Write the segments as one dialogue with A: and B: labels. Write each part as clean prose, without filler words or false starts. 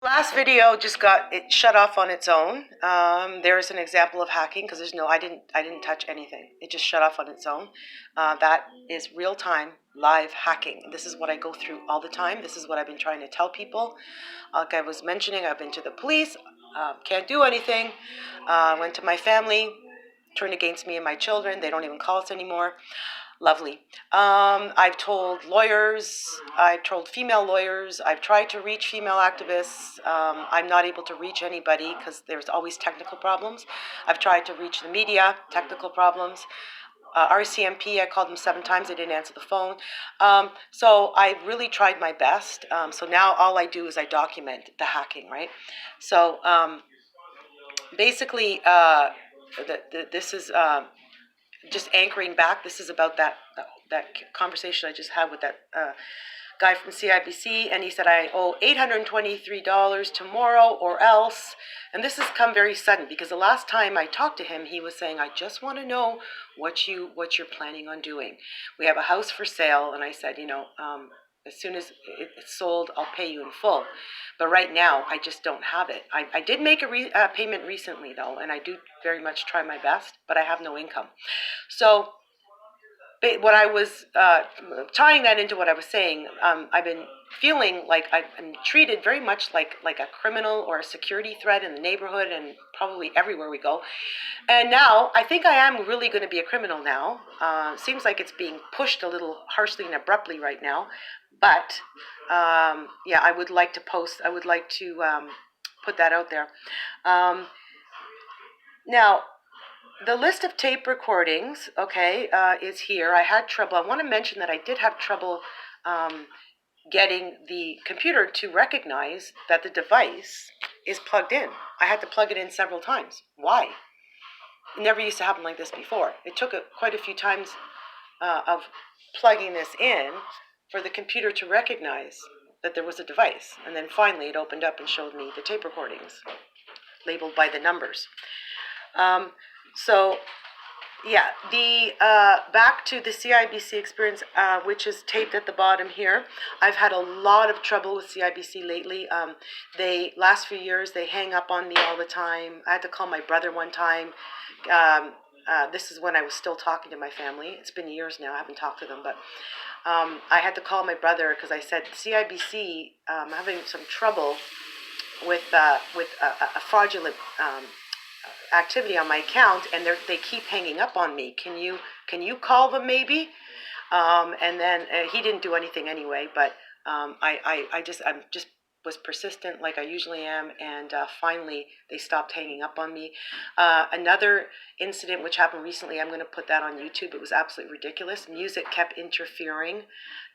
A: Last video just got it shut off on its own. There's an example of hacking because I didn't touch anything. It just shut off on its own. That is real time live hacking. This is what I go through all the time. This is what I've been trying to tell people. Like I was mentioning, I've been to the police. Can't do anything. Went to my family. Turned against me and my children. They don't even call us anymore. Lovely. I've told lawyers, I've told female lawyers, I've tried to reach female activists. I'm not able to reach anybody because there's always technical problems. I've tried to reach the media, technical problems. RCMP, I called them 7 times, they didn't answer the phone. So I really tried my best. So now all I do is I document the hacking, right? So basically, this is... just anchoring back, this is about that conversation I just had with that guy from CIBC, and he said I owe $823 tomorrow or else. And this has come very sudden because the last time I talked to him, he was saying, I just want to know what you're planning on doing. We have a house for sale, and I said, as soon as it's sold, I'll pay you in full. But right now, I just don't have it. I did make a payment recently, though, and I do very much try my best, but I have no income. So what I was tying that into what I was saying, I've been feeling like I'm treated very much like a criminal or a security threat in the neighborhood and probably everywhere we go. And now I think I am really going to be a criminal now. Seems like it's being pushed a little harshly and abruptly right now. But yeah, I would like to post. I would like to put that out there. Now, the list of tape recordings, okay, is here. I had trouble. I want to mention that I did have trouble getting the computer to recognize that the device is plugged in. I had to plug it in several times. Why? It never used to happen like this before. It took quite a few times of plugging this in for the computer to recognize that there was a device. And then finally it opened up and showed me the tape recordings labeled by the numbers. So yeah, the back to the CIBC experience, which is taped at the bottom here. I've had a lot of trouble with CIBC lately. Last few years, they hang up on me all the time. I had to call my brother one time. This is when I was still talking to my family. It's been years now. I haven't talked to them, but I had to call my brother because I said, CIBC, I'm having some trouble with a fraudulent activity on my account, and they keep hanging up on me. Can you call them maybe? And then he didn't do anything anyway, but I just was persistent like I usually am, and finally they stopped hanging up on me. Another incident which happened recently, I'm going to put that on YouTube. It was absolutely ridiculous. Music kept interfering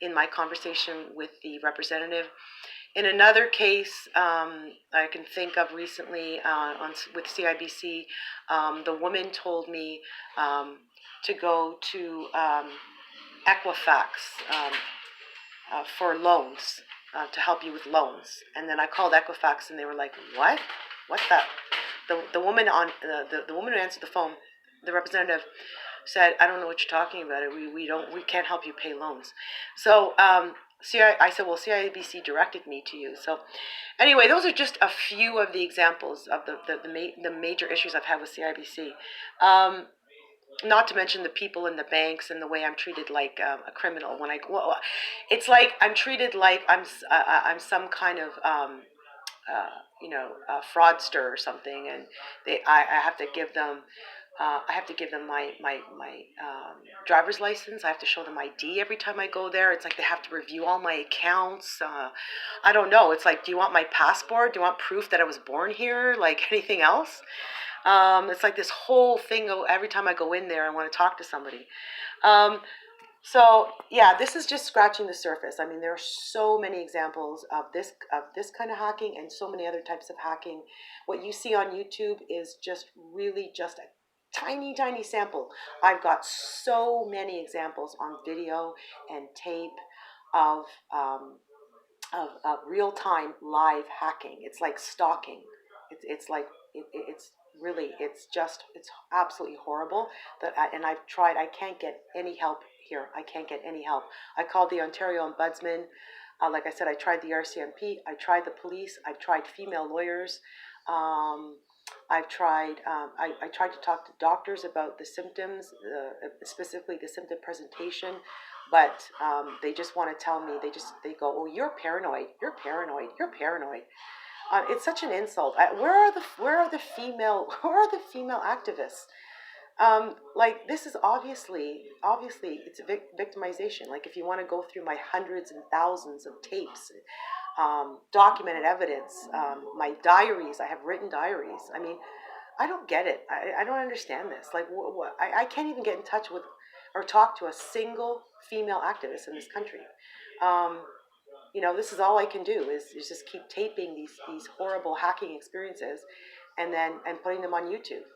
A: in my conversation with the representative. In another case I can think of recently with CIBC, the woman told me to go to Equifax for loans, to help you with loans. And then I called Equifax and they were like, what? What's that? The woman the woman who answered the phone, the representative, said, I don't know what you're talking about. We can't help you pay loans. So I said, well, CIBC directed me to you. So anyway, those are just a few of the examples of the major issues I've had with CIBC. Not to mention the people in the banks and the way I'm treated like a criminal. It's like I'm treated like I'm some kind of fraudster or something, and I have to give them. My driver's license. I have to show them ID every time I go there. It's like they have to review all my accounts. I don't know. It's like, do you want my passport? Do you want proof that I was born here? Like anything else? It's like this whole thing every time I go in there and want to talk to somebody. So yeah, this is just scratching the surface. I mean, there are so many examples of this kind of hacking and so many other types of hacking. What you see on YouTube is just really just a tiny sample. I've got so many examples on video and tape of real-time live hacking. It's like stalking. It's absolutely horrible. And I've tried. I can't get any help here. I can't get any help. I called the Ontario Ombudsman. Like I said, I tried the RCMP, I tried the police, I've tried female lawyers. Um, I tried to talk to doctors about the symptoms, specifically the symptom presentation, but they just want to tell me, they go, oh, you're paranoid, you're paranoid, you're paranoid. It's such an insult. Where are the female where are the female activists? Like this is obviously it's a victimization. Like if you want to go through my hundreds and thousands of tapes, documented evidence, my diaries, I have written diaries. I mean, I don't get it. I don't understand this. Like I can't even get in touch with or talk to a single female activist in this country. Um, this is all I can do is just keep taping these horrible hacking experiences, and putting them on YouTube.